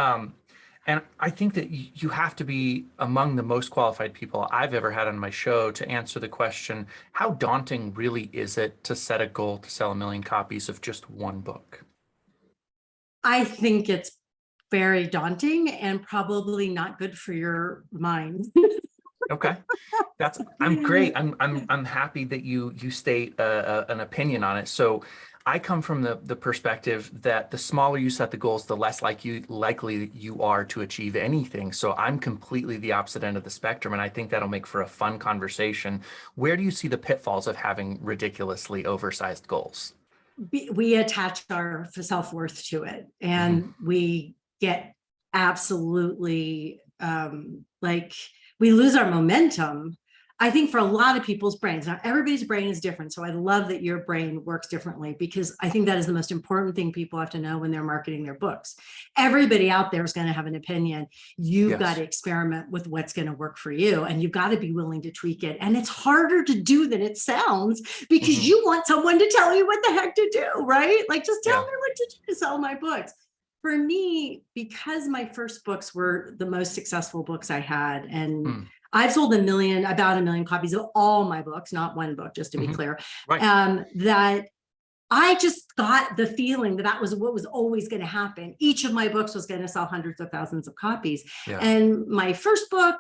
Um, and I think that you have to be among the most qualified people I've ever had on my show to answer the question, how daunting really is it to set a goal to sell 1 million copies of just one book? I think it's very daunting and probably not good for your mind. Okay, I'm great. I'm happy that you state an opinion on it. So I come from the perspective that the smaller you set the goals, the less likely you are to achieve anything. So I'm completely the opposite end of the spectrum, and I think that'll make for a fun conversation. Where do you see the pitfalls of having ridiculously oversized goals? We attach our self-worth to it, Mhm. and we get absolutely like we lose our momentum. I think for a lot of people's brains, now everybody's brain is different, so I love that your brain works differently, because I think that is the most important thing people have to know when they're marketing their books. Everybody out there is going to have an opinion. You've got Yes. to experiment with what's going to work for you, and you've got to be willing to tweak it, and it's harder to do than it sounds, because Hmm. you want someone to tell you what the heck to do, right? Like, just tell Yeah. me what to do to sell my books. For me, because my first books were the most successful books I had, and Mm. I've sold about 1 million copies of all my books, not one book, just to be Hmm. clear, Right. that I just got the feeling that that was what was always going to happen. Each of my books was going to sell hundreds of thousands of copies. Yeah. And my first book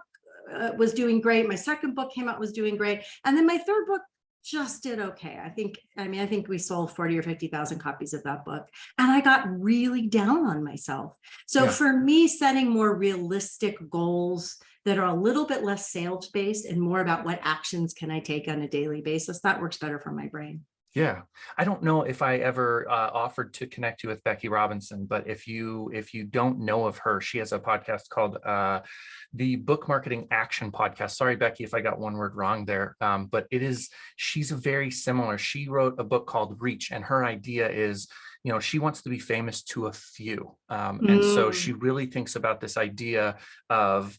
was doing great. My second book came out, was doing great. And then my third book just did okay. I think we sold 40 or 50,000 copies of that book. And I got really down on myself. So Yeah. for me, setting more realistic goals that are a little bit less sales based and more about what actions can I take on a daily basis, that works better for my brain. Yeah, I don't know if I ever offered to connect you with Becky Robinson, but if you don't know of her, she has a podcast called the Book Marketing Action Podcast. Sorry, Becky, if I got one word wrong there, but she's a very similar. She wrote a book called Reach, and her idea is, she wants to be famous to a few, and so she Mm. really thinks about this idea of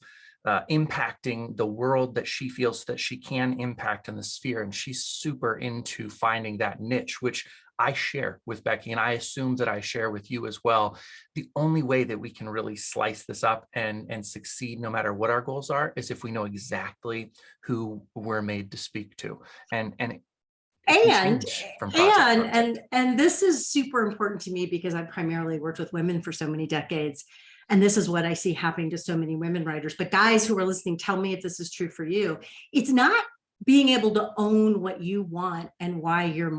impacting the world that she feels that she can impact in the sphere. And she's super into finding that niche, which I share with Becky, and I assume that I share with you as well. The only way that we can really slice this up and succeed, no matter what our goals are, is if we know exactly who we're made to speak to. And it can and change from project to project. and this is super important to me, because I primarily worked with women for so many decades, and this is what I see happening to so many women writers. But guys who are listening, tell me if this is true for you. It's not being able to own what you want and why you're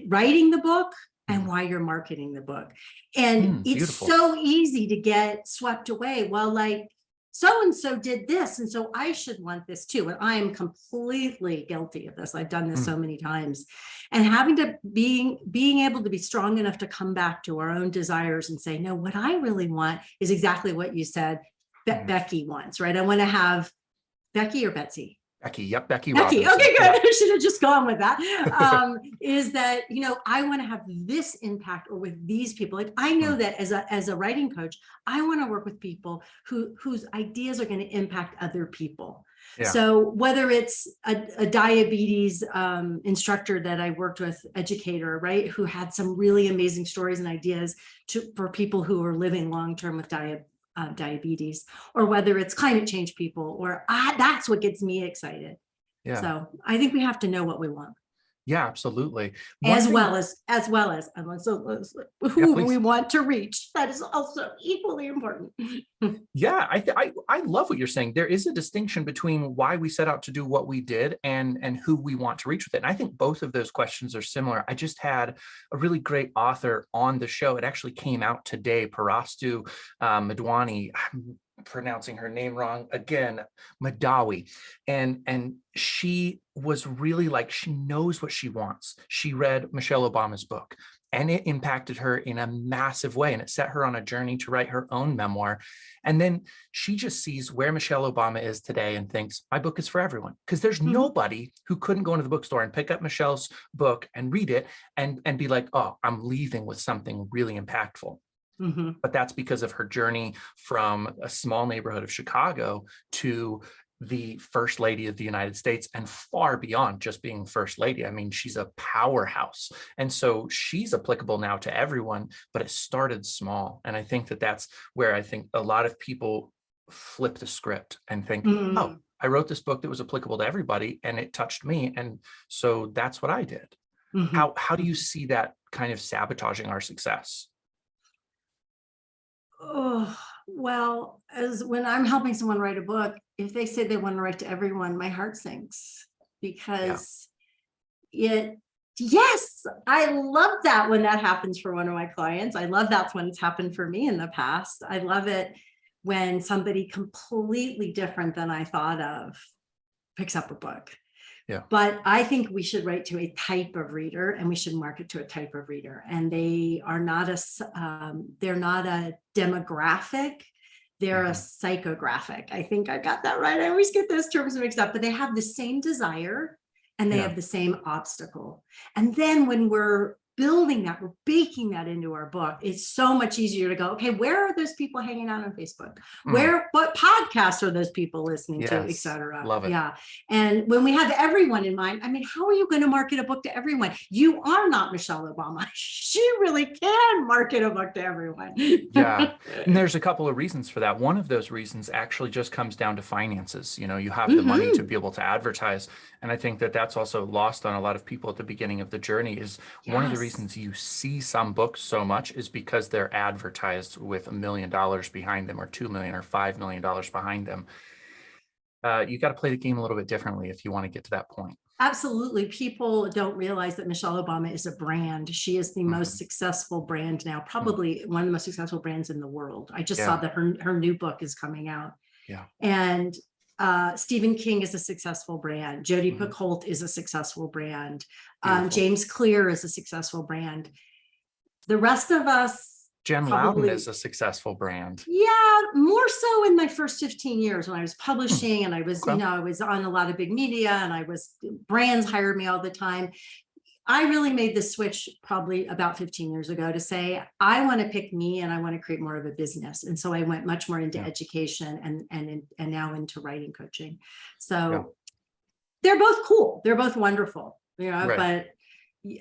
writing the book, and Mhm. why you're marketing the book. And it's Beautiful. so easy to get swept away. Well, like, so and so did this, and so I should want this too. And I am completely guilty of this. I've done this Mm. so many times. And having to being able to be strong enough to come back to our own desires and say, no, what I really want is exactly what you said Mhm. Becky wants, right? I want to have Becky or Betsy. Becky, yep, Becky Becky, Robinson. okay, good. Yep. I should have just gone with that. Is that, I want to have this impact, or with these people. Like, I know Mm. that as a writing coach, I want to work with people whose ideas are going to impact other people. Yeah. So whether it's a diabetes instructor that I worked with, educator, right, who had some really amazing stories and ideas for people who are living long-term with diabetes, or whether it's climate change people, or that's what gets me excited. Yeah. So I think we have to know what we want, Yeah, absolutely. One as thing, well as yeah, who we please. want to reach. That is also equally important. Yeah, I love what you're saying. There is a distinction between why we set out to do what we did and who we want to reach with it. And I think both of those questions are similar. I just had a really great author on the show. It actually came out today, Parastu Madwani. I'm pronouncing her name wrong again, Madawi. And she was really like, she knows what she wants. She read Michelle Obama's book, and it impacted her in a massive way, and it set her on a journey to write her own memoir. And then she just sees where Michelle Obama is today and thinks, my book is for everyone, because there's Mhm. nobody who couldn't go into the bookstore and pick up Michelle's book and read it and be like, oh, I'm leaving with something really impactful. Mhm. But that's because of her journey from a small neighborhood of Chicago to the first lady of the United States and far beyond just being first lady. I mean, she's a powerhouse. And so she's applicable now to everyone, but it started small. And I think that that's where I think a lot of people flip the script and think, oh, Mm, I wrote this book that was applicable to everybody and it touched me. And so that's what I did. mhm, How do you mhm. see that kind of sabotaging our success? Oh, well, as when I'm helping someone write a book, if they say they want to write to everyone, my heart sinks Yeah. because it, yes, I love that when that happens for one of my clients. I love that's when it's happened for me in the past. I love it when somebody completely different than I thought of picks up a book. Yeah. But I think we should write to a type of reader and we should market to a type of reader. And they are not they're not a demographic, they're a Mhm. psychographic. I think I got that right. I always get those terms mixed up, but they have the same desire and they Yeah. have the same obstacle. And then when we're building that, we're baking that into our book, it's so much easier to go, okay, where are those people hanging out on Facebook? Mm. What podcasts are those people listening to, et Yes. cetera? Love it. Yeah. And when we have everyone in mind, I mean, how are you going to market a book to everyone? You are not Michelle Obama. She really can market a book to everyone. Yeah. And there's a couple of reasons for that. One of those reasons actually just comes down to finances. You know, you have the money to Mhm. be able to advertise. And I think that that's also lost on a lot of people at the beginning of the journey is one of the Yes. reasons you see some books so much is because they're advertised with $1 million behind them or 2 million or $5 million behind them. You got to play the game a little bit differently if you want to get to that point. Absolutely. People don't realize that Michelle Obama is a brand. She is the most Mhm. successful brand now, Mm. probably one of the most successful brands in the world. I just saw Yeah. that her new book is coming out. Yeah. And Stephen King is a successful brand. Jodi Mhm. Picoult is a successful brand. Beautiful. James Clear is a successful brand. The rest of us Jen Loudon is probably, a successful brand. yeah, more so in my first 15 years when I was Mm. publishing and I was, Okay. I was on a lot of big media and brands hired me all the time. I really made the switch probably about 15 years ago to say, I want to pick me and I want to create more of a business. And so I went much more into Yeah. education and now into writing coaching. Yeah. So they're both cool. They're both wonderful, Right. but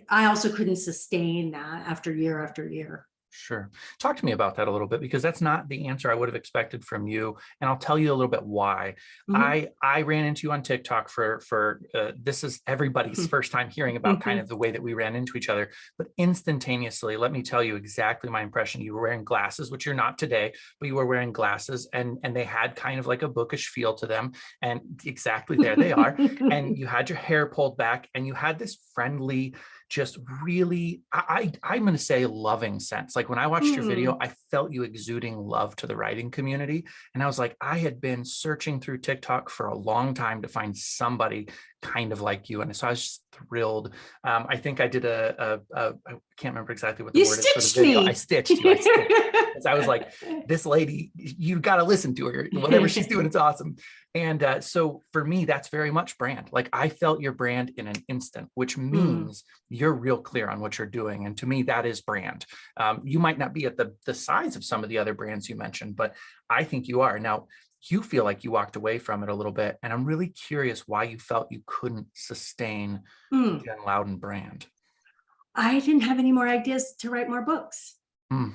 I also couldn't sustain that after year. Sure. Talk to me about that a little bit because that's not the answer I would have expected from you, and I'll tell you a little bit why. Mhm. I ran into you on TikTok for this is everybody's first time hearing about kind of the way that we ran into each other, but instantaneously, let me tell you exactly my impression. You were wearing glasses, which you're not today, but you were wearing glasses, and they had kind of like a bookish feel to them, and exactly there they are. And you had your hair pulled back, and you had this friendly just really I'm going to say loving sense. Like when I watched your video, Mm, I felt you exuding love to the writing community, and I was like, I had been searching through TikTok for a long time to find somebody kind of like you, and so I was just thrilled. I think I did I can't remember exactly what the you word is for the stitched video. I me. stitched you. I stitched. So I was like, this lady, you got to listen to her. Whatever she's doing, it's awesome. And so for me, that's very much brand. Like I felt your brand in an instant, which Mm, means you're real clear on what you're doing. And to me, that is brand. You might not be at the size of some of the other brands you mentioned, but I think you are. Now, you feel like you walked away from it a little bit. And I'm really curious why you felt you couldn't sustain the mm. Jen Loudon brand. I didn't have any more ideas to write more books. Mm,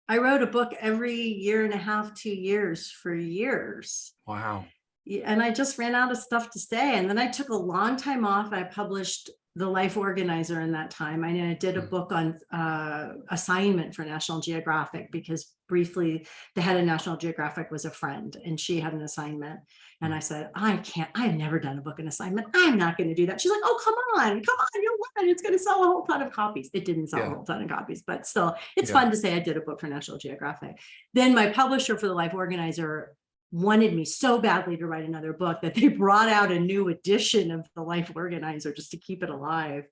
I wrote a book every year and a half, 2 years for years. wow. And I just ran out of stuff to say. And then I took a long time off. I published The Life Organizer in that time. I did a Mm, book on assignment for National Geographic because briefly the head of National Geographic was a friend and she had an assignment. And mm, I said, I can't, I've never done a book and assignment. I'm not going to do that. She's like, oh, come on, you'll learn. It's going to sell a whole ton of copies. It didn't sell a yeah. whole ton of copies, but still, it's Yeah. fun to say I did a book for National Geographic. Then my publisher for The Life Organizer wanted me so badly to write another book that they brought out a new edition of The Life Organizer just to keep it alive.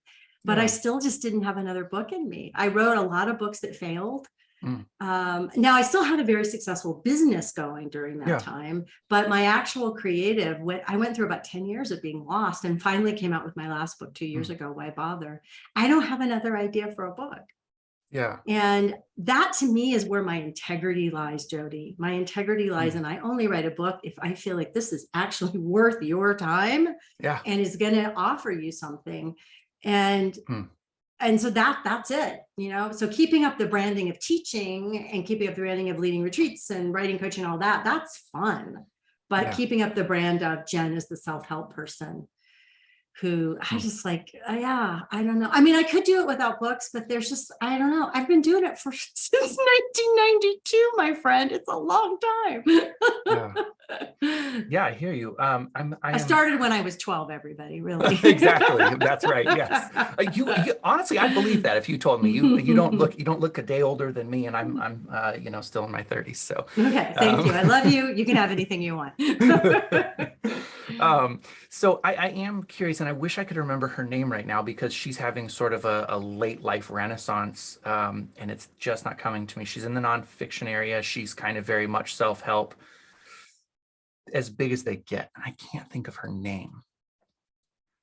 But I Yeah. still just didn't have another book in me. I wrote a lot of books that failed. Mm, Now I still had a very successful business going during that yeah. time, but my actual creative, I went through about 10 years of being lost and finally came out with my last book 2 years Mm. ago, Why Bother? I don't have another idea for a book. Yeah. And that to me is where my integrity lies, Jody. My integrity lies, Mm. and I only write a book if I feel like this is actually worth your time Yeah. and is going to offer you something. And Mm. and so that's it, so keeping up the branding of teaching and keeping up the branding of leading retreats and writing coaching, all that, that's fun. But Yeah. keeping up the brand of Jen as the self-help person who I Mm. just like, yeah, I don't know. I mean, I could do it without books, but there's just, I don't know. I've been doing it for since 1992, my friend. It's a long time. Yeah. Yeah, I hear you. I I am started when I was 12, everybody, really. exactly. That's right. Yes. You honestly, I believe that if you told me you don't look a day older than me, and I'm still in my 30s. So Okay, thank um, you. I love you. You can have anything you want. so I am curious, and I wish I could remember her name right now because she's having sort of a late life renaissance, and it's just not coming to me. She's in the nonfiction area. She's kind of very much self-help, as big as they get, and I can't think of her name.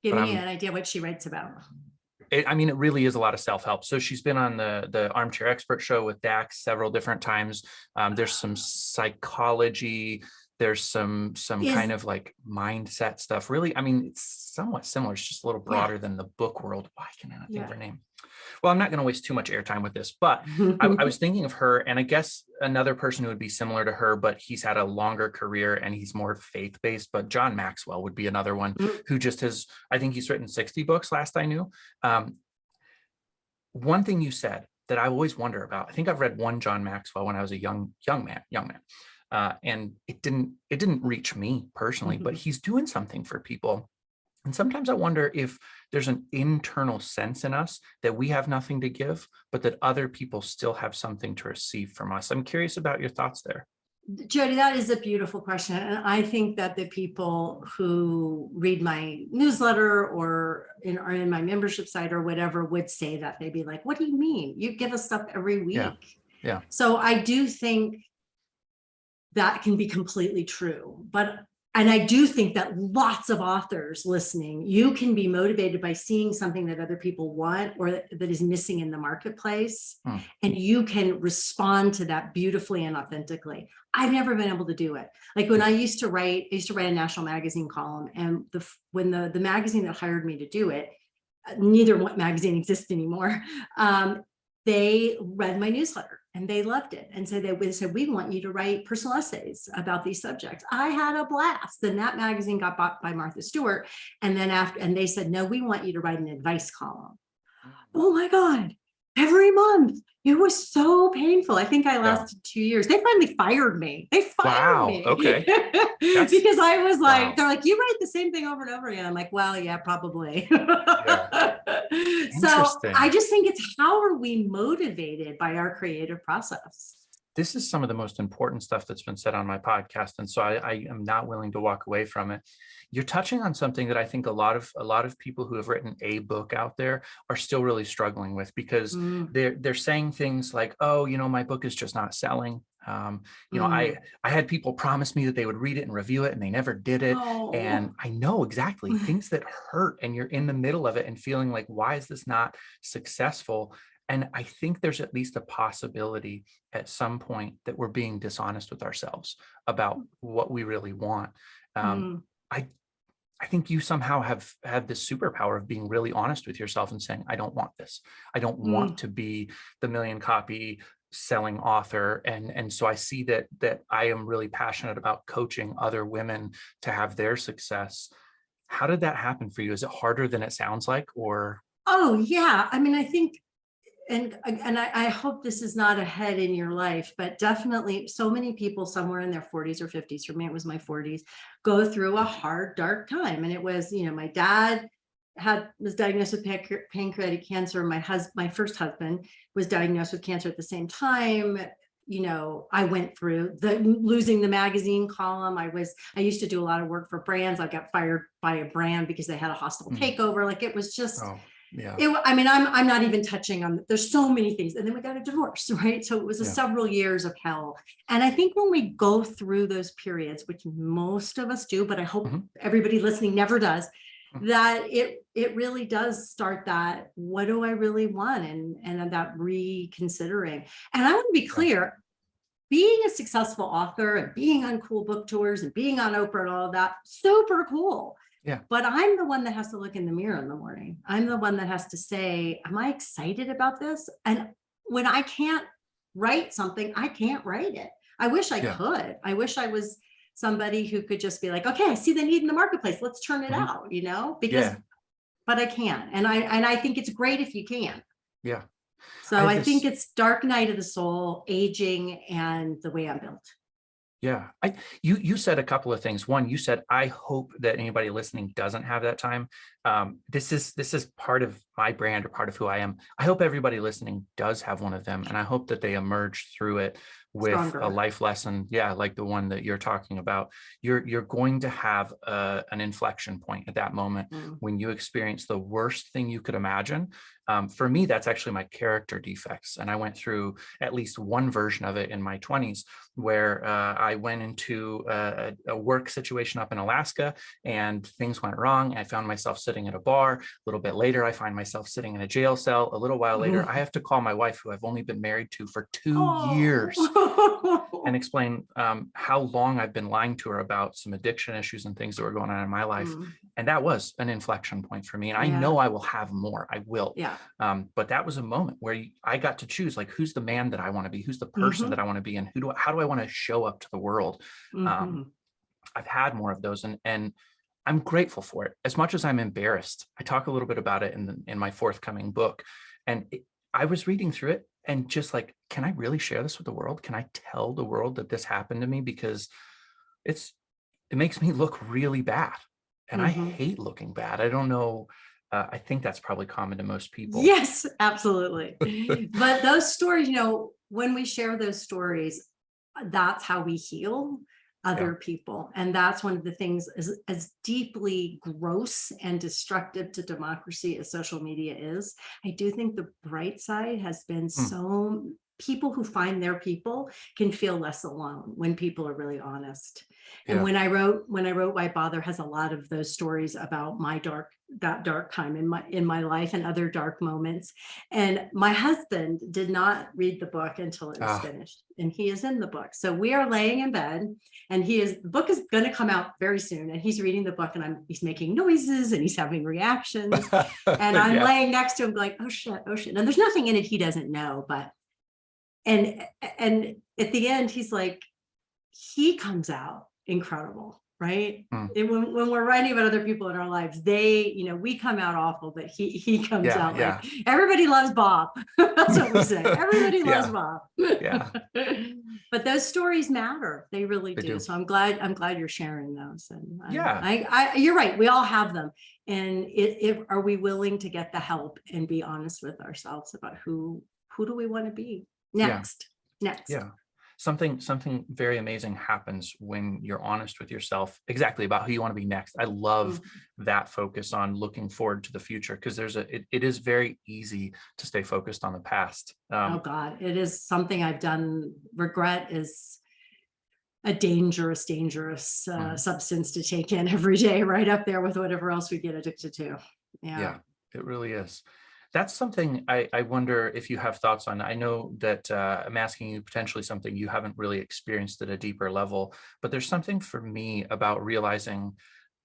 Give But me an idea what she writes about. I mean, it really is a lot of self-help. So she's been on the Armchair Expert show with Dax several different times. There's some psychology, there's some Is kind of like mindset stuff. Really, I mean, it's somewhat similar. It's just a little Yeah, broader than the book world. Why can I not think of yeah. her name? Well, I'm not going to waste too much airtime with this, but I was thinking of her, and I guess another person who would be similar to her, but he's had a longer career and he's more faith-based. But John Maxwell would be another one who just has, I think he's written 60 books last I knew. One thing you said that I always wonder about, I think I've read one John Maxwell when I was a young man, and it didn't reach me personally, but he's doing something for people. And sometimes I wonder if there's an internal sense in us that we have nothing to give, but that other people still have something to receive from us. I'm curious about your thoughts there. Jody, that is a beautiful question. And I think that the people who read my newsletter or in my membership site or whatever would say that. They'd be like, what do you mean? You give us stuff every week. Yeah. Yeah. So I do think that can be completely true. And I do think that lots of authors listening, you can be motivated by seeing something that other people want or that is missing in the marketplace. And you can respond to that beautifully and authentically. I've never been able to do it. Like when I used to write a national magazine column, and when the magazine that hired me to do it, neither magazine exists anymore. They read my newsletter and they loved it. And so they said, we want you to write personal essays about these subjects. I had a blast. Then that magazine got bought by Martha Stewart. And then they said, no, we want you to write an advice column. Oh my God, every month. It was so painful. I think I lasted 2 years. They finally fired me. They fired me. Okay. Because I was like, they're like, you write the same thing over and over again. I'm like, well, yeah, probably. So I just think it's how are we motivated by our creative process? This is some of the most important stuff that's been said on my podcast. And so I am not willing to walk away from it. You're touching on something that I think a lot of people who have written a book out there are still really struggling with, because they're saying things like, oh, my book is just not selling. I had people promise me that they would read it and review it, and they never did it. And I know exactly things that hurt, and you're in the middle of it and feeling like, why is this not successful? And I think there's at least a possibility at some point that we're being dishonest with ourselves about what we really want. I think you somehow have had this superpower of being really honest with yourself and saying, I don't want this. I don't want to be the 1 million copy selling author. And so I see that I am really passionate about coaching other women to have their success. How did that happen for you? Is it harder than it sounds like, or? Oh yeah. I mean, I think, and I hope this is not ahead in your life, but definitely so many people somewhere in their 40s or 50s, for me, it was my 40s, go through a hard, dark time. And it was, my dad was diagnosed with pancreatic cancer. My first husband was diagnosed with cancer at the same time. I went through losing the magazine column. I used to do a lot of work for brands. I got fired by a brand because they had a hostile takeover. Like it was just, yeah. I'm not even touching on, there's so many things. And then we got a divorce, right? So it was several years of hell. And I think when we go through those periods, which most of us do, but I hope everybody listening never does, that it really does start that, what do I really want? And that reconsidering. And I want to be Yeah. clear, being a successful author and being on cool book tours and being on Oprah and all of that, super cool. Yeah. But I'm the one that has to look in the mirror in the morning. I'm the one that has to say, am I excited about this? And when I can't write something, I can't write it. I wish I Yeah. could. I wish I was somebody who could just be like, okay, I see the need in the marketplace. Let's turn it Mhm. out, because, Yeah. but I can't. And I think it's great if you can. Yeah. So I I have think this, it's dark night of the soul, aging, and the way I'm built. yeah. You said a couple of things. One, you said, I hope that anybody listening doesn't have that time. This is part of my brand or part of who I am. I hope everybody listening does have one of them. And I hope that they emerge through it with a Stronger. life lesson. Yeah. Like the one that you're talking about. You're going to have an inflection point at that moment Mm. when you experience the worst thing you could imagine. For me, that's actually my character defects. And I went through at least one version of it in my 20s where I went into a work situation up in Alaska and things went wrong. I found myself sitting at a bar. A little bit later, I find myself sitting in a jail cell. A little while later, I have to call my wife, who I've only been married to for 2 years, and Oh. explain how long I've been lying to her about some addiction issues and things that were going on in my life. Mm. And that was an inflection point for me. And I Yeah. know I will have more. I will. Yeah. But that was a moment where I got to choose, like, who's the man that I want to be, who's the person that I want to be, and how do I want to show up to the world? Mm-hmm. I've had more of those, and I'm grateful for it. As much as I'm embarrassed, I talk a little bit about it in my forthcoming book. And I was reading through it and just like, can I really share this with the world? Can I tell the world that this happened to me? Because it makes me look really bad. And I Mm-hmm. hate looking bad. I don't know. I think that's probably common to most people. Yes, absolutely. But those stories, when we share those stories, that's how we heal other people. And that's one of the things, as deeply gross and destructive to democracy as social media is. I do think the bright side has been so people who find their people can feel less alone when people are really honest. And Yeah. when I wrote Why Bother has a lot of those stories about that dark time in my life and other dark moments. And my husband did not read the book until it was finished, and he is in the book. So we are laying in bed, and the book is going to come out very soon, and he's reading the book, and he's making noises and he's having reactions, and I'm laying next to him like, oh shit. And there's nothing in it he doesn't know, but and at the end he's like, he comes out incredible, right? And when we're writing about other people in our lives, we come out awful, but he comes out like, everybody loves Bob. That's what we say. Everybody loves Bob. Yeah. But those stories matter. They really do. So I'm glad you're sharing those. And you're right. We all have them. And are we willing to get the help and be honest with ourselves about who do we want to be next? Yeah. Something very amazing happens when you're honest with yourself exactly about who you want to be next. I love that focus on looking forward to the future, because it is very easy to stay focused on the past. Oh God, it is something I've done. Regret is a dangerous substance to take in every day, right up there with whatever else we get addicted to. Yeah, it really is. That's something I wonder if you have thoughts on. I know that I'm asking you potentially something you haven't really experienced at a deeper level, but there's something for me about realizing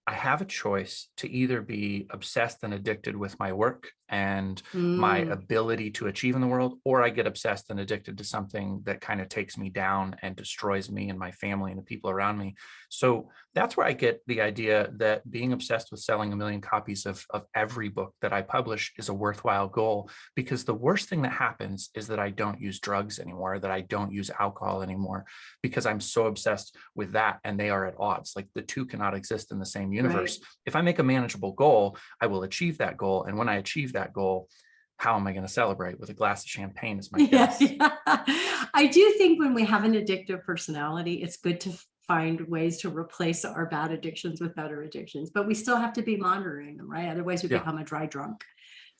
I have a choice to either be obsessed and addicted with my work and my ability to achieve in the world, or I get obsessed and addicted to something that kind of takes me down and destroys me and my family and the people around me. So that's where I get the idea that being obsessed with selling 1 million copies of every book that I publish is a worthwhile goal, because the worst thing that happens is that I don't use drugs anymore, that I don't use alcohol anymore, because I'm so obsessed with that, and they are at odds. Like, the two cannot exist in the same universe. Right. If I make a manageable goal, I will achieve that goal. And when I achieve that goal, how am I going to celebrate? With a glass of champagne is my guess. Yeah. I do think when we have an addictive personality, it's good to find ways to replace our bad addictions with better addictions, but we still have to be monitoring them, right? Otherwise we become a dry drunk.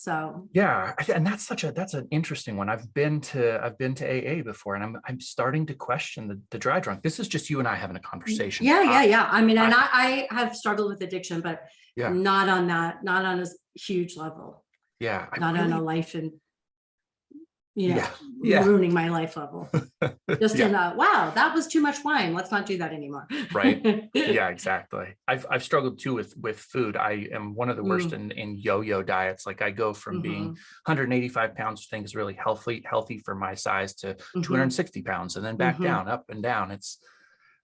So Yeah, and that's an interesting one. I've been to AA before, and I'm starting to question the dry drunk. This is just you and I having a conversation. yeah. I mean, and I I have struggled with addiction, but yeah, not on that, not on a huge level, yeah, I not on a really, life and, yeah, yeah, ruining my life level. Just yeah, in a, wow, that was too much wine. Let's not do that anymore. right. Yeah, exactly. I've struggled too with food. I am one of the worst Mm, in yo-yo diets. Like I go from being mhm, 185 pounds, which I think is really healthy for my size, to mhm, 260 pounds, and then back mhm. down, up and down.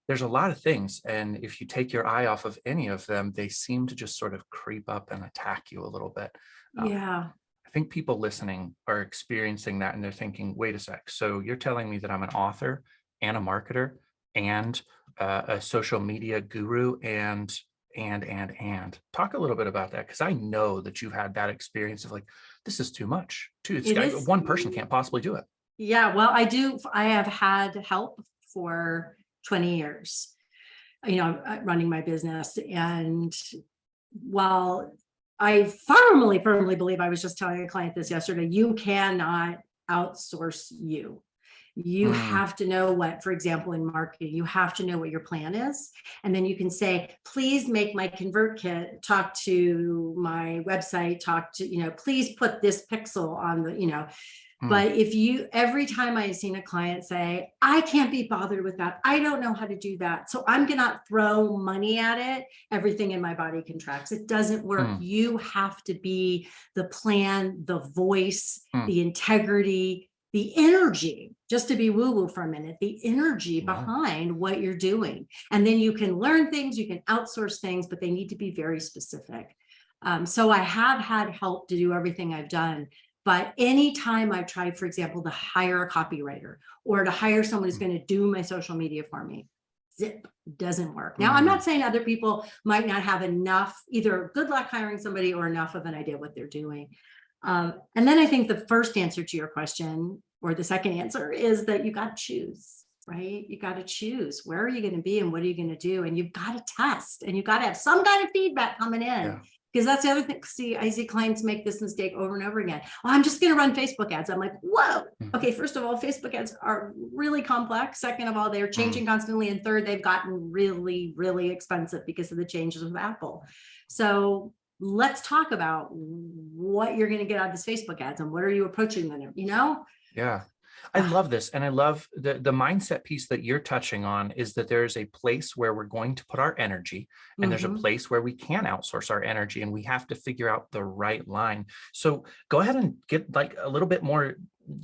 There's a lot of things, and if you take your eye off of any of them, they seem to just sort of creep up and attack you a little bit. Um, Yeah, I think people listening are experiencing that, and they're thinking, wait a sec, so you're telling me that I'm an author and a marketer and a social media guru and talk a little bit about that, because I know that you've had that experience of like, this is too much too. it is. One person can't possibly do it. Yeah, well, I have had help for 20 years, running my business. And while I firmly believe, I was just telling a client this yesterday, you cannot outsource you. You Mm, have to know what, for example, in marketing, you have to know what your plan is. And then you can say, please make my ConvertKit talk to my website, please put this pixel on the. mm, But if you, every time I've seen a client say, I can't be bothered with that, I don't know how to do that, so I'm gonna throw money at it, everything in my body contracts. It doesn't work. mm, You have to be the plan, the voice, mm. the integrity, the energy, just to be woo-woo for a minute, the energy Yeah. behind what you're doing. And then you can learn things, you can outsource things, but they need to be very specific. So I have had help to do everything I've done. But anytime I've tried, for example, to hire a copywriter or to hire someone who's Mm, going to do my social media for me, zip, doesn't work. Now, I'm mm, not saying other people might not have enough, either good luck hiring somebody or enough of an idea what they're doing. And then I think the first answer to your question, or the second answer, is that you got to choose, right? You got to choose, where are you going to be and what are you going to do? And you've got to test, and you've got to have some kind of feedback coming in. yeah. Because that's the other thing. See, I see clients make this mistake over and over again. Well, I'm just going to run Facebook ads. I'm like, whoa. Mm, Okay, first of all, Facebook ads are really complex. Second of all, they're mm, changing constantly. And third, they've gotten really, really expensive because of the changes with Apple. So let's talk about what you're going to get out of this Facebook ads and what are you approaching them. yeah. I love this. And I love the mindset piece that you're touching on, is that there's a place where we're going to put our energy, and there's a Mhm. place where we can outsource our energy, and we have to figure out the right line. So go ahead and get like a little bit more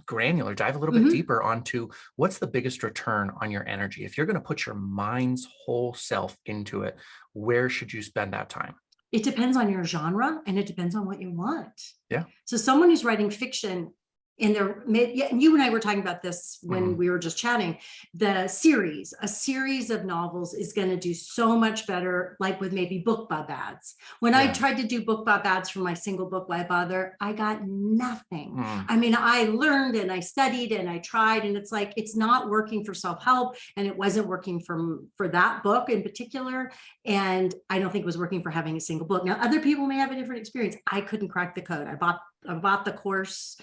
granular, dive a little bit Mhm. deeper onto what's the biggest return on your energy. If you're going to put your mind's whole self into it, where should you spend that time? It depends on your genre and it depends on what you want. Yeah. So someone who's writing fiction in their mid, yeah, and you and I were talking about this when Mhm. we were just chatting, a series of novels is going to do so much better, like with maybe BookBub ads. When I Yeah. tried to do BookBub ads for my single book, Why Bother, I got nothing. Mm, I mean, I learned and I studied and I tried, and it's like, it's not working for self-help, and it wasn't working for that book in particular. And I don't think it was working for having a single book. Now, other people may have a different experience. I couldn't crack the code. I bought the course,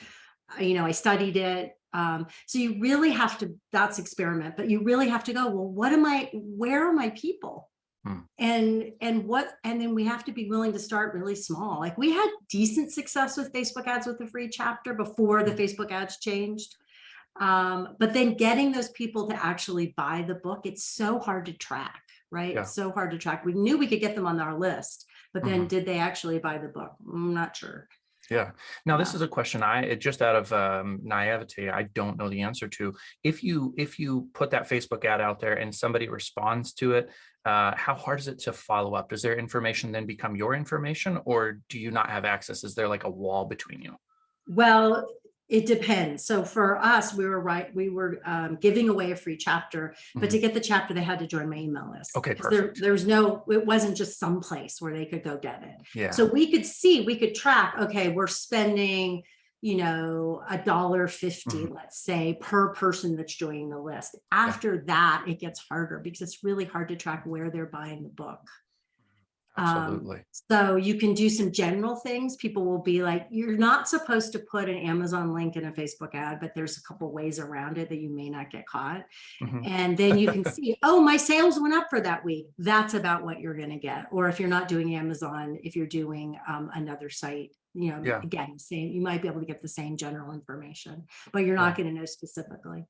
I studied it. So you really have to, that's experiment, but you really have to go, well, where are my people? mm, And then we have to be willing to start really small. Like, we had decent success with Facebook ads with the free chapter before the mm. Facebook ads changed. But then getting those people to actually buy the book, it's so hard to track, right? Yeah. It's so hard to track. We knew we could get them on our list, but then Mhm. did they actually buy the book? I'm not sure. Yeah. Now, this Yeah. is a question just out of naivety, I don't know the answer to. If you put that Facebook ad out there and somebody responds to it, how hard is it to follow up? Does their information then become your information, or do you not have access? Is there like a wall between you? Well, it depends. So for us, we were giving away a free chapter, but to Mhm. get the chapter, they had to join my email list, Okay, because perfect. it wasn't just some place where they could go get it. So Yeah. we could track, okay, we're spending, $1.50, Mhm. let's say, per person that's joining the list. Yeah. After that, it gets harder because it's really hard to track where they're buying the book. Absolutely. So you can do some general things. People will be like, you're not supposed to put an Amazon link in a Facebook ad, but there's a couple ways around it that you may not get caught. Mhm. And then you can see, oh, my sales went up for that week. That's about what you're going to get. Or if you're not doing Amazon, if you're doing another site, Yeah. again, same, you might be able to get the same general information, but you're not Yeah. going to know specifically.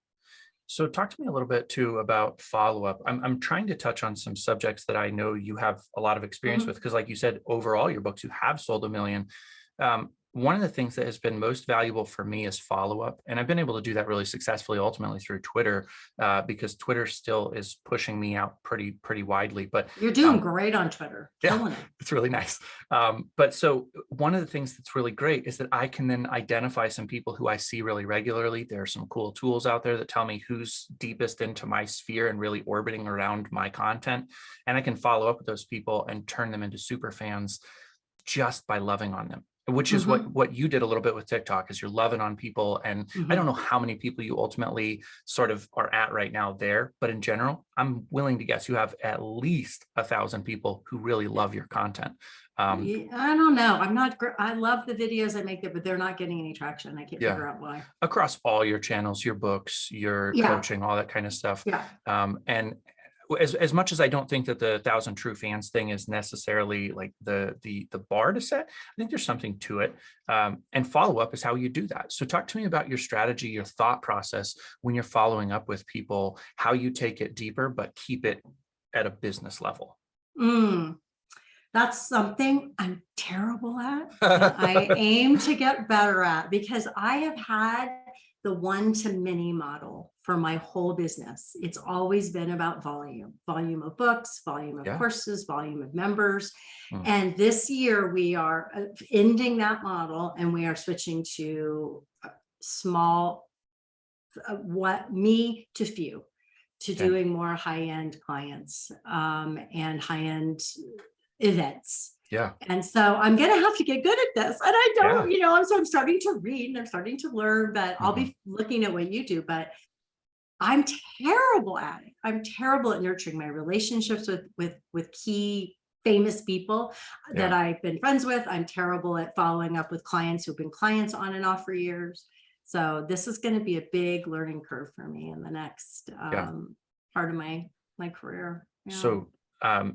So talk to me a little bit too about follow-up. I'm trying to touch on some subjects that I know you have a lot of experience Mhm. with, because like you said, overall, your books, you have sold 1 million. One of the things that has been most valuable for me is follow-up. And I've been able to do that really successfully, ultimately through Twitter, because Twitter still is pushing me out pretty widely. But You're doing great on Twitter, yeah, killing it. it's really nice. But so one of the things that's really great is that I can then identify some people who I see really regularly. There are some cool tools out there that tell me who's deepest into my sphere and really orbiting around my content. And I can follow up with those people and turn them into super fans just by loving on them, which is Mhm. what you did a little bit with TikTok, is you're loving on people. And I don't Mhm. know how many people you ultimately sort of are at right now there, but in general, I'm willing to guess you have at least 1,000 people who really love your content. I don't know. I'm not, I love the videos I make there, but they're not getting any traction. I can't Yeah, figure out why. across all your channels, your books, your Yeah. coaching, all that kind of stuff. Yeah. And as much as I don't think that the 1,000 true fans thing is necessarily like the bar to set, I think there's something to it. And follow up is how you do that. So talk to me about your strategy, your thought process when you're following up with people, how you take it deeper, but keep it at a business level. Mm. That's something I'm terrible at, and I aim to get better at, because I have had the one to many model for my whole business. It's always been about volume of books, volume of Yeah. courses, volume of members. Mm. And this year we are ending that model and we are switching to small, me to few, to Okay. doing more high-end clients and high-end events. Yeah. And so I'm going to have to get good at this. And I Yeah. don't, I'm starting to read and I'm starting to learn, but I'll Mhm. be looking at what you do, but I'm terrible at it. I'm terrible at nurturing my relationships with key famous people that Yeah. I've been friends with. I'm terrible at following up with clients who've been clients on and off for years. So this is going to be a big learning curve for me in the next Yeah. part of my career. Yeah. So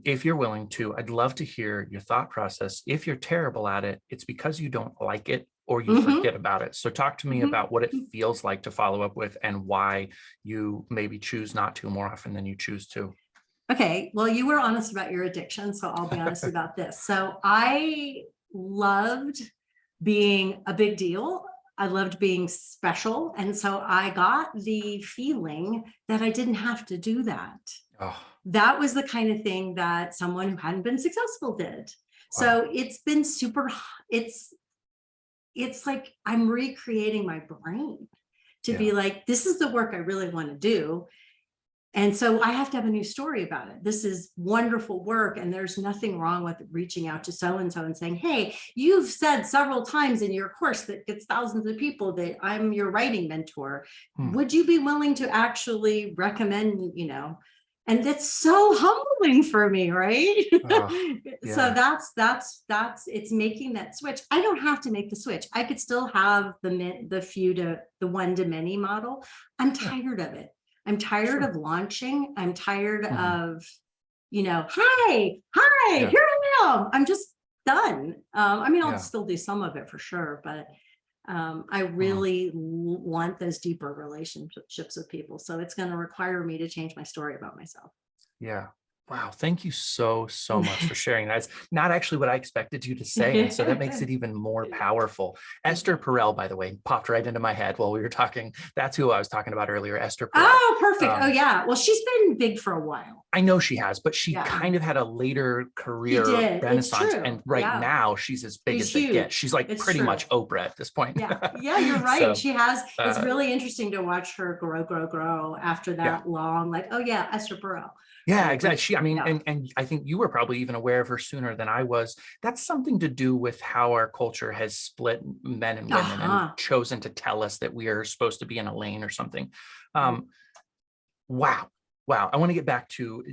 if you're willing to, I'd love to hear your thought process. If you're terrible at it, it's because you don't like it or you Mhm, forget about it. So talk to me mhm. about what it feels like to follow up with and why you maybe choose not to more often than you choose to. Okay, well, you were honest about your addiction, so I'll be honest about this. So I loved being a big deal. I loved being special. And so I got the feeling that I didn't have to do that. Oh, That was the kind of thing that someone who hadn't been successful did. wow. So it's been super, it's it's like I'm recreating my brain to Yeah. be like, this is the work I really want to do. And so I have to have a new story about it. This is wonderful work. And there's nothing wrong with reaching out to so-and-so and saying, hey, you've said several times in your course that gets thousands of people that I'm your writing mentor. Hmm. Would you be willing to actually recommend, and that's so humbling for me, right? Oh, So yeah. that's it's making that switch. I don't have to make the switch. I could still have the few to the one to many model. I'm Yeah. tired of it. I'm tired Sure. of launching. I'm tired Mhm. of, hi, Yeah. here I am. I'm just done. I mean, I'll Yeah. still do some of it for sure, but I Mhm. really want those deeper relationships with people. So it's going to require me to change my story about myself. Yeah. Wow. Thank you so much for sharing. That's not actually what I expected you to say. And so that makes it even more powerful. Esther Perel, by the way, popped right into my head while we were talking. That's who I was talking about earlier, Esther Perel. Oh, perfect. Oh, Um, yeah. Well, she's been big for a while. I know she has, but she Yeah, kind of had a later she career did. It's renaissance. And true. right Yeah, now she's as big she's as they get. huge. She's like It's pretty true. much Oprah at this point. Yeah, yeah, you're right. So, She has, it's uh, really interesting to watch her grow after yeah. that long, like, oh yeah, Esther Perel. Yeah, Like exactly. with, She, I mean, yeah. and I think you were probably even aware of her sooner than I was. That's something to do with how our culture has split men and women and Uh-huh. chosen to tell us that we are supposed to be in a lane or something. Mhm. Um, wow. Wow. I want to get back to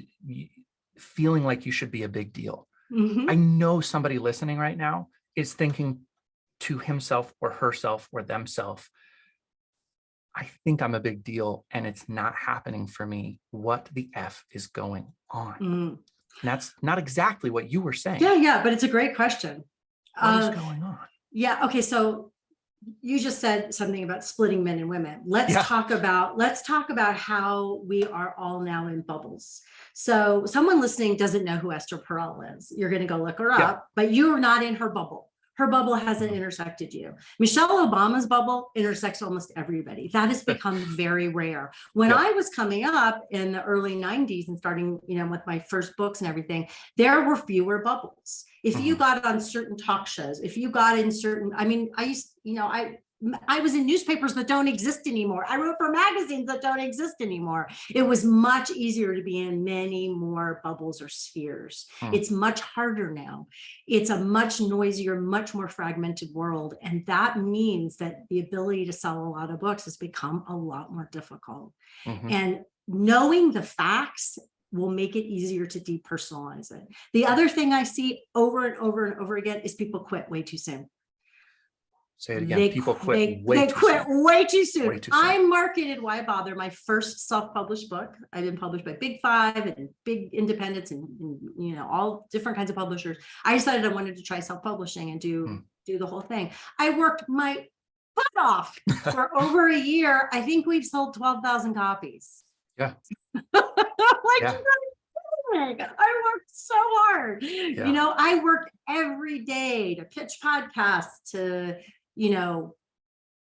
feeling like you should be a big deal. Mhm. I know somebody listening right now is thinking to himself or herself or themselves, I think I'm a big deal and it's not happening for me. What the F is going on? Mm. And that's not exactly what you were saying. Yeah, yeah, but it's a great question. What is Uh, going on? yeah, okay, so you just said something about splitting men and women. Let's Yeah. talk about how we are all now in bubbles. So someone listening doesn't know who Esther Perel is. You're going to go look her Yeah. up, but you're not in her bubble. Her bubble hasn't Mhm. intersected you. Michelle Obama's bubble intersects almost everybody. That has become very rare. When Yep. I was coming up in the early 90s and starting, with my first books and everything, there were fewer bubbles. If you Mhm. got on certain talk shows, if you got in certain, I used, I was in newspapers that don't exist anymore. I wrote for magazines that don't exist anymore. It was much easier to be in many more bubbles or spheres. Mm. It's much harder now. It's a much noisier, much more fragmented world. And that means that the ability to sell a lot of books has become a lot more difficult. Mhm. And knowing the facts will make it easier to depersonalize it. The other thing I see over and over and over again is people quit way too soon. Say it again. People quit They way too quit soon. way too soon. Way too soon. I marketed Why Bother, my first self-published book. I've been published by Big Five and big independents and all different kinds of publishers. I decided I wanted to try self-publishing and do the whole thing. I worked my butt off for over a year. I think we've sold 12,000 copies. Yeah. Like, Yeah. I worked so hard. Yeah. I worked every day to pitch podcasts, to, you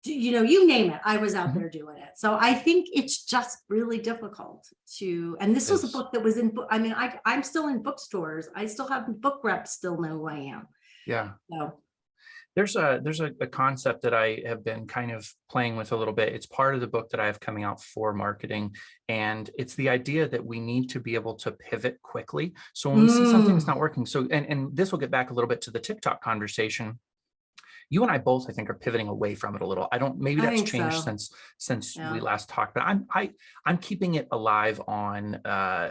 name it. I was out Mhm. there doing it. So I think it's just really difficult to, and this was a Yes. book that was in, I'm still in bookstores. I still have book reps still know who I am. Yeah. So There's a concept that I have been kind of playing with a little bit. It's part of the book that I have coming out for marketing. And it's the idea that we need to be able to pivot quickly. So when we see something that's not working, so, and this will get back a little bit to the TikTok conversation. You and I both, I think, are pivoting away from it a little. Maybe I that's think changed so. since Yeah. we last talked, but I'm keeping it alive on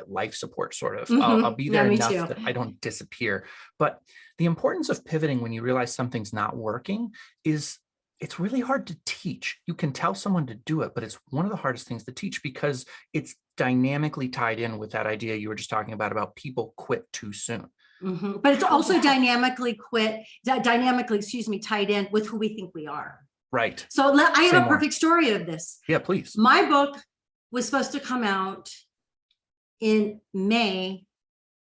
life support, sort of. I'll be Yeah, there me enough too. that I don't disappear. But the importance of pivoting when you realize something's not working is it's really hard to teach. You can tell someone to do it, but it's one of the hardest things to teach because it's dynamically tied in with that idea you were just talking about people quit too soon. But it's also dynamically tied in with who we think we are. Right. So I Say have a more. perfect story of this. Yeah, please. My book was supposed to come out in May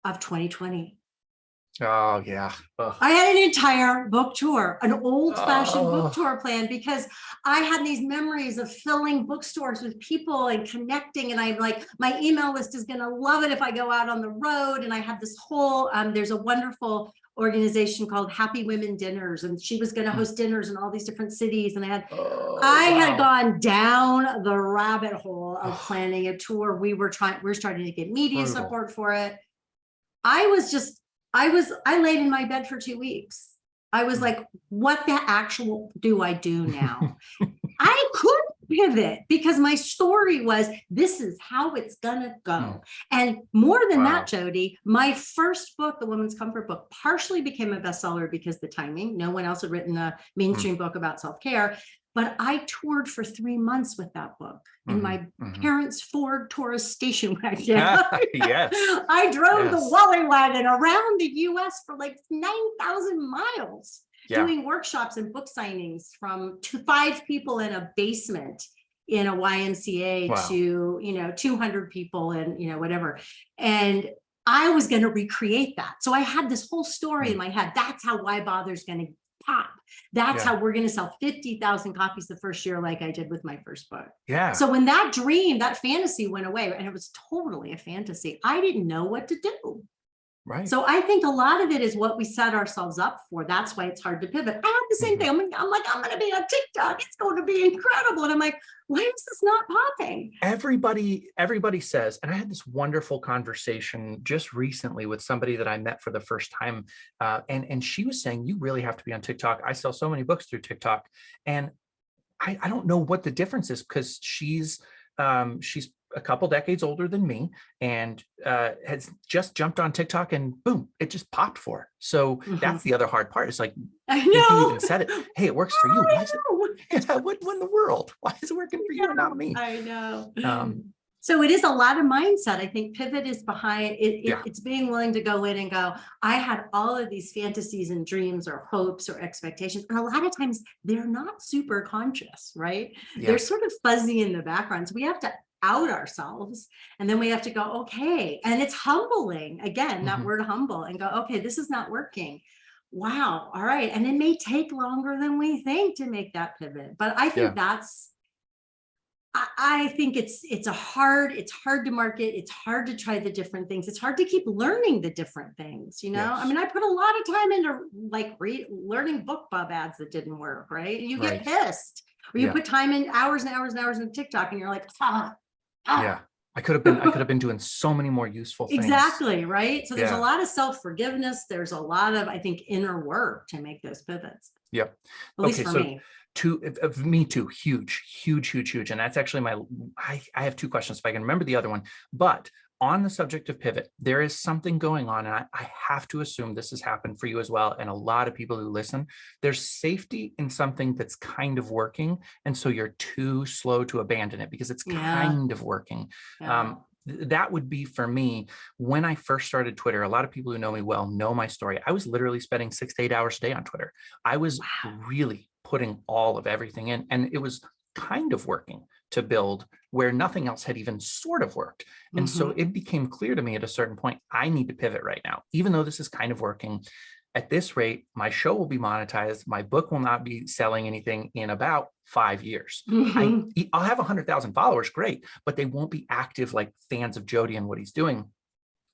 of 2020. Oh, yeah. Ugh. I had an entire book tour, an old-fashioned Oh. book tour plan, because I had these memories of filling bookstores with people and connecting. And I'm like, my email list is going to love it if I go out on the road. And I had this whole, there's a wonderful organization called Happy Women Dinners, and she was going to host dinners in all these different cities. And I had gone down the rabbit hole of planning a tour. We're starting to get media Brutal. support for it. I laid in my bed for 2 weeks. I was like, what the actual do I do now? I couldn't pivot because my story was, this is how it's gonna go. And more than that, Jody, my first book, The Woman's Comfort Book, partially became a bestseller because the timing. No one else had written a mainstream book about self-care. But I toured for 3 months with that book in my parents' Ford Taurus station wagon. Yes. I drove the Yes. Wally wagon around the US for like 9,000 miles, doing workshops and book signings from 5 people in a basement in a YMCA to, 200 people and, whatever. And I was going to recreate that. So I had this whole story in my head. That's how Why Bother's going to pop. That's how we're going to sell 50,000 copies the first year, like I did with my first book. Yeah. So when that dream, that fantasy went away, and it was totally a fantasy, I didn't know what to do. Right. So I think a lot of it is what we set ourselves up for. That's why it's hard to pivot. I have the same thing. I'm like, I'm going to be on TikTok. It's going to be incredible. And I'm like, why is this not popping? Everybody says, and I had this wonderful conversation just recently with somebody that I met for the first time. And she was saying, you really have to be on TikTok. I sell so many books through TikTok. And I don't know what the difference is, because she's a couple decades older than me and has just jumped on TikTok and boom, it just popped for her. So Mhm. that's the other hard part. It's like, I you even said it. know. Hey, it works for you. Why is it? I know. Yeah, what in the world? Why is it working for you and not me? I know. Um, So it is a lot of mindset. I think pivot is behind it, yeah, it's being willing to go in and go, I had all of these fantasies and dreams or hopes or expectations. And a lot of times they're not super conscious, right? They're yes, sort of fuzzy in the background. So we have to out ourselves and then we have to go, okay. And it's humbling. Again, that mhm, word humble, and go, okay, this is not working. Wow. All right. And it may take longer than we think to make that pivot. But I think yeah, that's I think it's hard to market, it's hard to try the different things, it's hard to keep learning the different things, you know? I yes, mean, I put a lot of time into like learning BookBub ads that didn't work, right? You get right, pissed, or you yeah, put time in hours and hours and hours in TikTok and you're like, ah, yeah. ah. I could have been doing so many more useful things. Exactly, right? So there's a Yeah, lot of self-forgiveness, there's a lot of, I think, inner work to make those pivots, yep. at least Okay, for so me. of me too, huge, huge, huge, huge. And that's actually I have two questions if I can remember the other one. But on the subject of pivot, there is something going on. And I have to assume this has happened for you as well. And a lot of people who listen, there's safety in something that's kind of working. And so you're too slow to abandon it because it's Yeah, kind of working. yeah. That would be for me when I first started Twitter. A lot of people who know me well know my story. I was literally spending 6 to 8 hours a day on Twitter. I was Wow. really putting all of everything in, and it was kind of working to build where nothing else had even sort of worked. And so Mhm. it became clear to me at a certain point, I need to pivot right now, even though this is kind of working. At this rate, my show will be monetized. My book will not be selling anything in about 5 years. Mhm. I'll have 100,000 followers, great, but they won't be active like fans of Jody and what he's doing.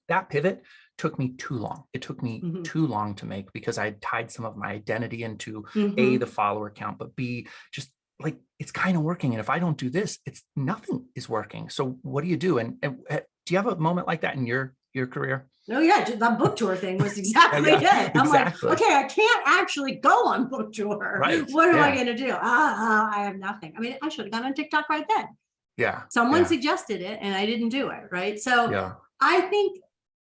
That pivot took me too long. It took me Mhm. too long to make because I tied some of my identity into A, the Mhm. follower count, but B, just like it's kind of working. And if I don't do this, it's nothing is working. So what do you do? And do you have a moment like that in your career? Oh yeah, the book tour thing was Yeah, exactly yeah, it. I'm like, exactly. okay, I can't actually go on book tour. Right. What am I Yeah. going to do? I have nothing. I mean, I should have gone on TikTok right then. Yeah. Someone Yeah. suggested it and I didn't do it. Right. So Yeah. I think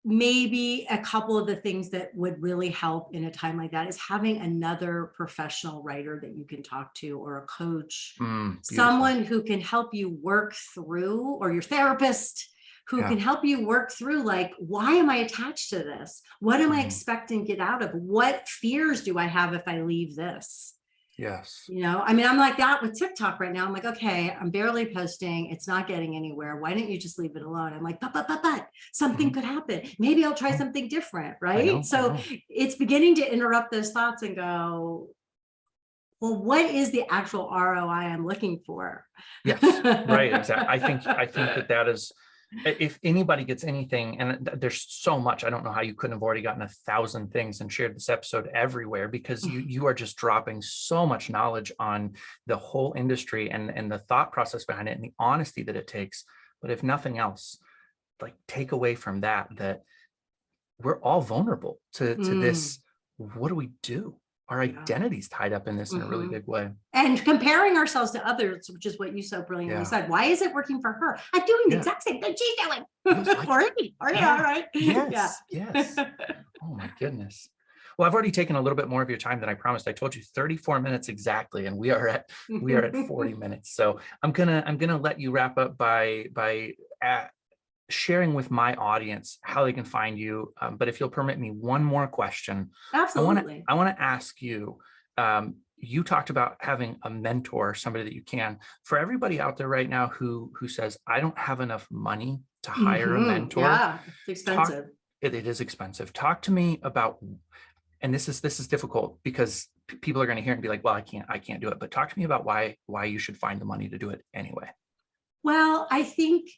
maybe a couple of the things that would really help in a time like that is having another professional writer that you can talk to, or a coach, Beautiful. someone who can help you work through, or your therapist who Yeah. can help you work through, like, why am I attached to this? What am I Mhm. expecting to get out of? What fears do I have if I leave this? Yes. You know, I mean, I'm like that with TikTok right now. I'm like, okay, I'm barely posting. It's not getting anywhere. Why don't you just leave it alone? I'm like, but something Mhm. could happen. Maybe I'll try Oh, something different. I Right. know. I So know. it's beginning to interrupt those thoughts and go, well, what is the actual ROI I'm looking for? Yes, right, exactly. I think that that is, if anybody gets anything, and there's so much, I don't know how you couldn't have already gotten 1,000 things and shared this episode everywhere because you are just dropping so much knowledge on the whole industry and the thought process behind it and the honesty that it takes. But if nothing else, like take away from that that we're all vulnerable to Mm, this. What do we do? Our yeah. identity's tied up in this in a really Mhm. big way. And comparing ourselves to others, which is what you so brilliantly Yeah, said. Why is it working for her? I'm doing the yeah. exact same thing she's doing. Feels like Or it. me. Or yeah, Yeah. right. Yeah. Yes. Yes. Oh my goodness. Well, I've already taken a little bit more of your time than I promised. I told you 34 minutes exactly, and we are at 40 minutes. So I'm gonna let you wrap up by sharing with my audience how they can find you. But if you'll permit me one more question, Absolutely. I want to ask you. You talked about having a mentor, somebody that you can. For everybody out there right now who says, I don't have enough money to hire a mentor, Yeah, it's talk. expensive. It is expensive. Talk to me about, and this is difficult because people are going to hear it and be like, well, I can't do it. But talk to me about why you should find the money to do it anyway. Well, I think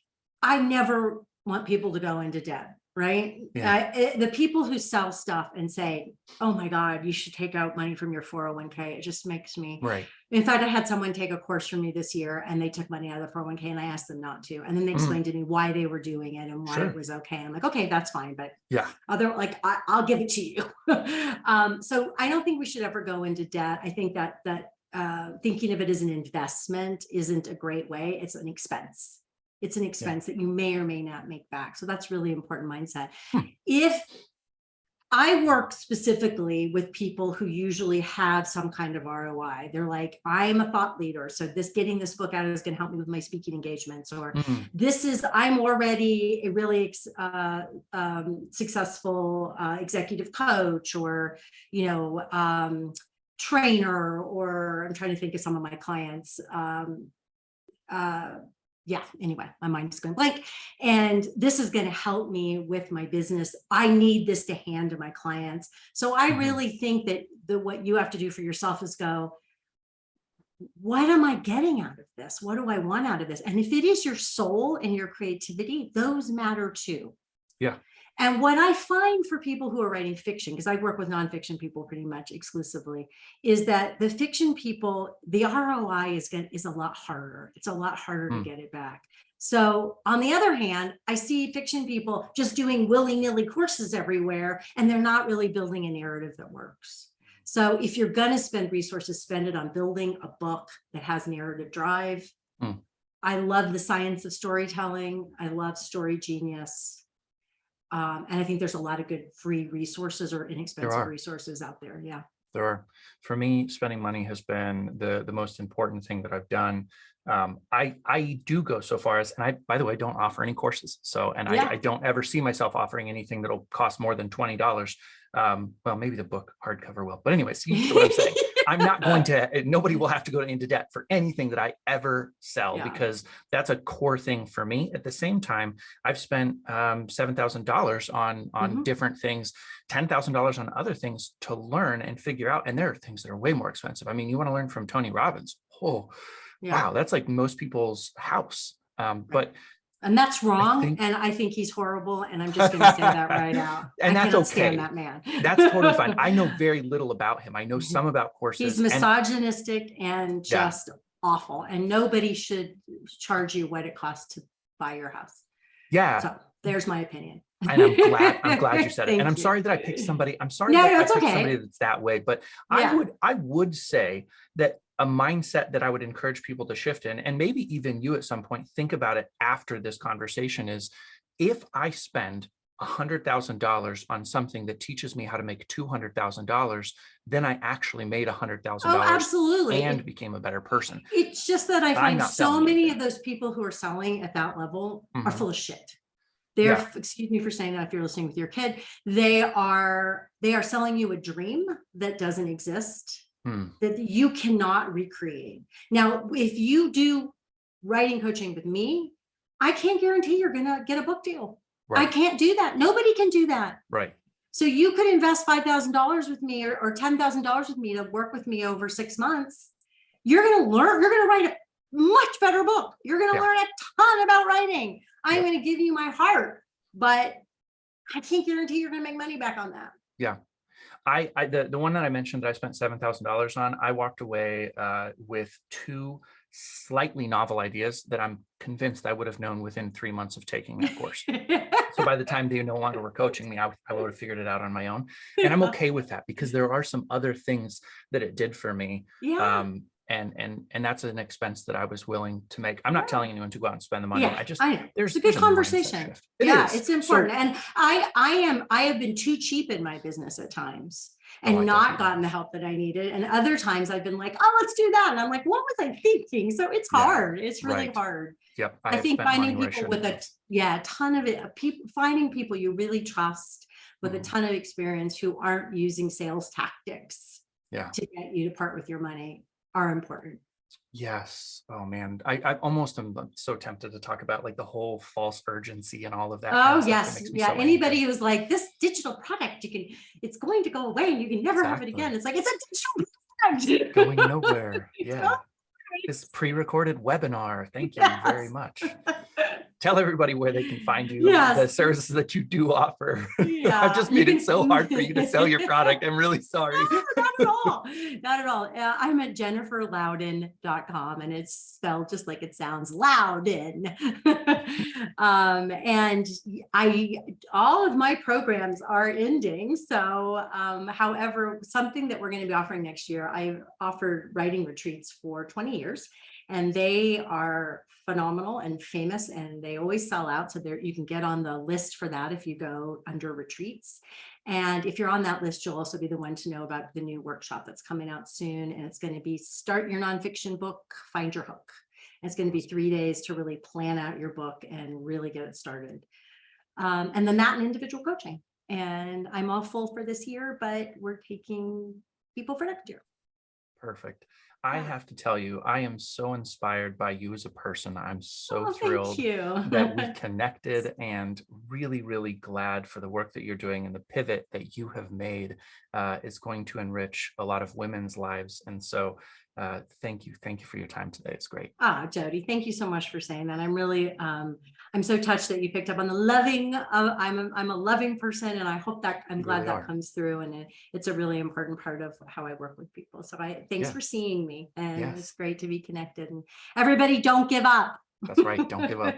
I never want people to go into debt, right? Yeah. The people who sell stuff and say, oh my God, you should take out money from your 401k. It just makes me, Right. in fact, I had someone take a course from me this year and they took money out of the 401k and I asked them not to. And then they Mm, explained to me why they were doing it and why it sure. was okay. I'm like, okay, that's fine. But Yeah. other, like, I'll give it to you. So I don't think we should ever go into debt. I think that thinking of it as an investment isn't a great way. It's an expense. It's an expense that you may or may not make back. So that's really important mindset. Hmm. If I work specifically with people who usually have some kind of ROI. They're like, I'm a thought leader. So getting this book out is going to help me with my speaking engagements, or Mm. I'm already a really successful executive coach, or, trainer, or I'm trying to think of some of my clients. Yeah, anyway, my mind is going blank. And this is going to help me with my business. I need this to hand to my clients. So I really think that what you have to do for yourself is go, what am I getting out of this? What do I want out of this? And if it is your soul and your creativity, those matter too. Yeah. And what I find for people who are writing fiction, because I work with nonfiction people pretty much exclusively, is that the fiction people, the ROI is a lot harder. It's a lot harder to get it back. So on the other hand, I see fiction people just doing willy-nilly courses everywhere, and they're not really building a narrative that works. So if you're going to spend resources, spend it on building a book that has narrative drive. I love the science of storytelling. I love Story Genius. And I think there's a lot of good free resources or inexpensive resources out there. Yeah. There are. For me, spending money has been the most important thing that I've done. I do go so far as, and I, by the way, don't offer any courses. So, and I don't ever see myself offering anything that'll cost more than $20. Well, maybe the book hardcover will, but anyways, you get what I'm saying. I'm not going to, nobody will have to go into debt for anything that I ever sell, because that's a core thing for me. At the same time, I've spent $7,000 on different things, $10,000 on other things to learn and figure out. And there are things that are way more expensive. I mean, you want to learn from Tony Robbins. Oh, wow. That's like most people's house. And that's wrong. And I think he's horrible. And I'm just going to say that right out. And that's okay. Stand that man. That's totally fine. I know very little about him. I know some about courses. He's misogynistic and just awful. And nobody should charge you what it costs to buy your house. Yeah. So there's my opinion. And I'm glad you said it. And I'm sorry that I picked somebody. I'm sorry that I picked somebody that's that way. But I would say that a mindset that I would encourage people to shift in, and maybe even you at some point think about it after this conversation, is if I spend $100,000 on something that teaches me how to make $200,000, then I actually made $100,000. Oh, absolutely. And became a better person. It's just that I find so many of those people who are selling at that level are full of shit. They're, excuse me for saying that if you're listening with your kid, they are selling you a dream that doesn't exist, that you cannot recreate. Now, if you do writing coaching with me, I can't guarantee you're going to get a book deal. Right. I can't do that. Nobody can do that. Right. So you could invest $5,000 with me or $10,000 with me to work with me over 6 months. You're going to learn, you're going to write a much better book. You're going to learn a ton about writing. I'm going to give you my heart, but I can't guarantee you're going to make money back on that. Yeah. The one that I mentioned that I spent $7,000 on, I walked away with 2 slightly novel ideas that I'm convinced I would have known within 3 months of taking that course. So by the time they no longer were coaching me, I would have figured it out on my own. And I'm okay with that, because there are some other things that it did for me. Yeah. And that's an expense that I was willing to make. I'm not telling anyone to go out and spend the money. There's a good conversation. It's important. And I have been too cheap in my business at times and not gotten the help that I needed. And other times I've been like, oh, let's do that. And I'm like, what was I thinking? So it's hard. It's really hard. Yep. I think finding people with a ton of it, finding people you really trust with a ton of experience who aren't using sales tactics to get you to part with your money are important. Yes. Oh man. I almost am so tempted to talk about like the whole false urgency and all of that. Oh yes. Yeah. Anybody who's like, this digital product, it's going to go away and you can never have it again. It's like, it's a digital product. Going nowhere. Yeah. This pre-recorded webinar. Thank you very much. Tell everybody where they can find you, the services that you do offer. I've just made it so hard for you to sell your product. I'm really sorry. No, not at all. Not at all. I'm at jenniferlouden.com, and it's spelled just like it sounds, Louden. And all of my programs are ending. So, however, something that we're going to be offering next year, I've offered writing retreats for 20 years. and they are phenomenal and famous, and they always sell out. So there, you can get on the list for that if you go under retreats. And if you're on that list, you'll also be the one to know about the new workshop that's coming out soon. And it's going to be Start Your Nonfiction Book, Find Your Hook. And it's going to be 3 days to really plan out your book and really get it started. And then that and individual coaching. And I'm all full for this year, but we're taking people for next year. Perfect. I Yeah. have to tell you, I am so inspired by you as a person. I'm so Oh, thrilled thank you. that we connected, and really, really glad for the work that you're doing, and the pivot that you have made is going to enrich a lot of women's lives. And so thank you. Thank you for your time today. It's great. Jody, thank you so much for saying that. I'm really, I'm so touched that you picked up on the loving. I'm a loving person, and I hope that I'm You glad really that are. comes through, and it's a really important part of how I work with people. So thanks Yeah. for seeing me, and it's Yes. great to be connected. And everybody, don't give up. That's right. Don't give up.